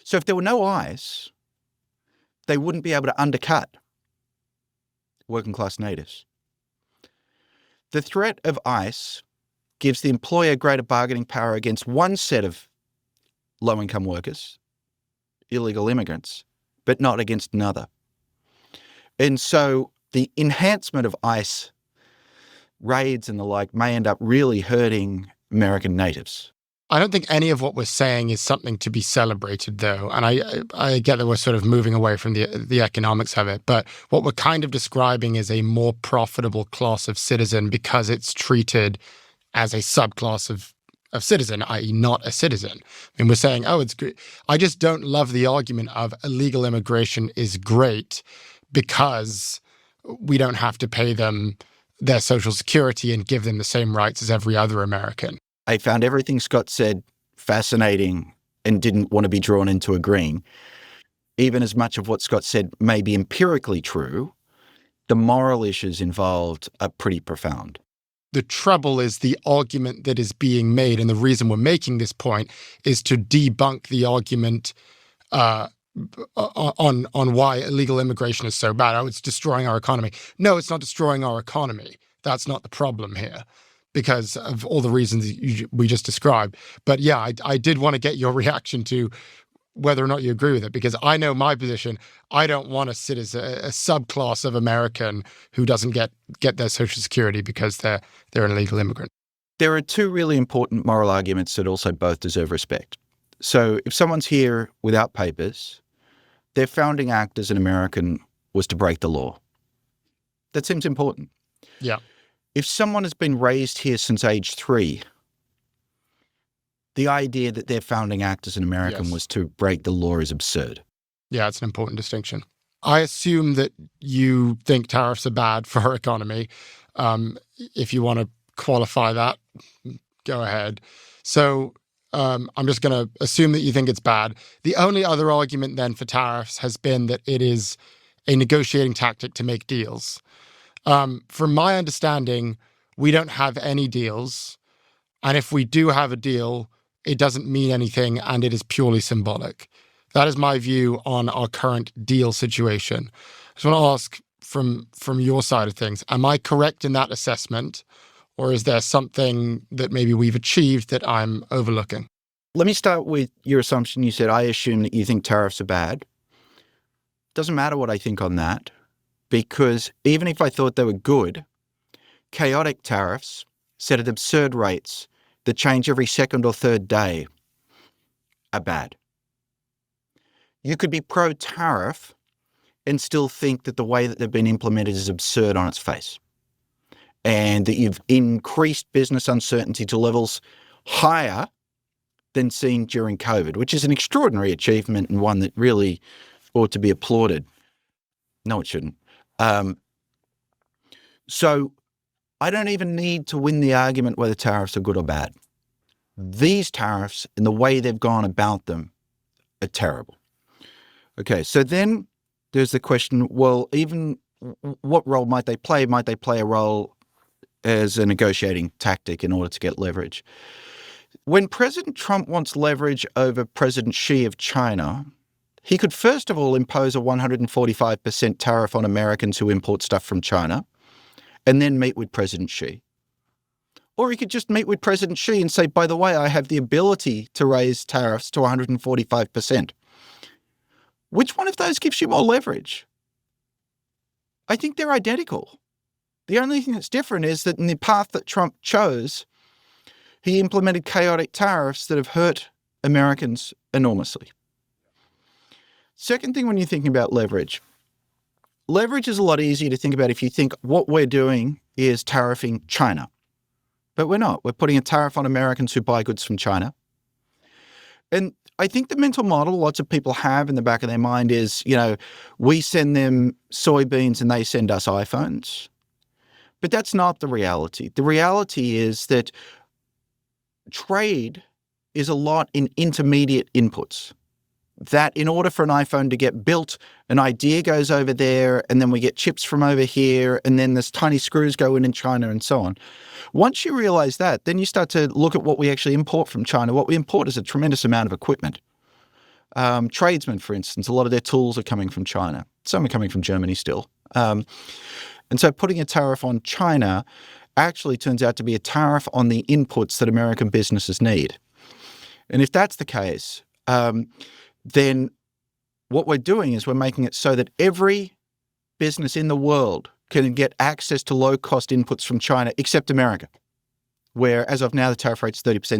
So if there were no ICE, they wouldn't be able to undercut working class natives. The threat of ICE gives the employer greater bargaining power against one set of low-income workers, illegal immigrants, but not against another. And so the enhancement of ICE raids and the like may end up really hurting American natives. I don't think any of what we're saying is something to be celebrated, though. And I get that we're sort of moving away from the economics of it. But what we're kind of describing is a more profitable class of citizen because it's treated as a subclass of citizen, i.e. not a citizen. I mean, we're saying, oh, it's great. I just don't love the argument of illegal immigration is great because we don't have to pay them their Social Security and give them the same rights as every other American. I found everything Scott said fascinating and didn't want to be drawn into agreeing. Even as much of what Scott said may be empirically true, the moral issues involved are pretty profound. The trouble is the argument that is being made, and the reason we're making this point is to debunk the argument on why illegal immigration is so bad. Oh, it's destroying our economy. No, it's not destroying our economy. That's not the problem here, because of all the reasons we just described. But yeah, I did want to get your reaction to whether or not you agree with it, because I know my position. I don't want to sit as a subclass of American who doesn't get their Social Security because they're an illegal immigrant. There are two really important moral arguments that also both deserve respect. So if someone's here without papers, their founding act as an American was to break the law. That seems important. Yeah. If someone has been raised here since age 3, the idea that their founding act as an American was to break the law is absurd. Yeah, it's an important distinction. I assume that you think tariffs are bad for our economy. If you want to qualify that, go ahead. So I'm just going to assume that you think it's bad. The only other argument then for tariffs has been that it is a negotiating tactic to make deals. From my understanding, we don't have any deals. And if we do have a deal, it doesn't mean anything and it is purely symbolic. That is my view on our current deal situation. I just want to ask from your side of things, am I correct in that assessment? Or is there something that maybe we've achieved that I'm overlooking? Let me start with your assumption. You said, I assume that you think tariffs are bad. Doesn't matter what I think on that, because even if I thought they were good, chaotic tariffs set at absurd rates that change every second or third day are bad. You could be pro-tariff and still think that the way that they've been implemented is absurd on its face, and that you've increased business uncertainty to levels higher than seen during COVID, which is an extraordinary achievement and one that really ought to be applauded. No, it shouldn't. So I don't even need to win the argument whether tariffs are good or bad. These tariffs and the way they've gone about them are terrible. Okay, so then there's the question, well, even what role might they play? Might they play a role as a negotiating tactic in order to get leverage? When President Trump wants leverage over President Xi of China, he could first of all impose a 145% tariff on Americans who import stuff from China and then meet with President Xi. Or he could just meet with President Xi and say, by the way, I have the ability to raise tariffs to 145%. Which one of those gives you more leverage? I think they're identical. The only thing that's different is that in the path that Trump chose, he implemented chaotic tariffs that have hurt Americans enormously. Second thing, when you're thinking about leverage is a lot easier to think about if you think what we're doing is tariffing China. But we're not. We're putting a tariff on Americans who buy goods from China. And I think the mental model lots of people have in the back of their mind is, we send them soybeans and they send us iPhones. But that's not the reality. The reality is that trade is a lot in intermediate inputs. That in order for an iPhone to get built, an idea goes over there, and then we get chips from over here, and then there's tiny screws go in China and so on. Once you realize that, then you start to look at what we actually import from China. What we import is a tremendous amount of equipment. tradesmen, for instance, a lot of their tools are coming from China. Some are coming from Germany still. And so putting a tariff on China actually turns out to be a tariff on the inputs that American businesses need. And if that's the case, then what we're doing is we're making it so that every business in the world can get access to low-cost inputs from China except America, where as of now the tariff rate's 30%.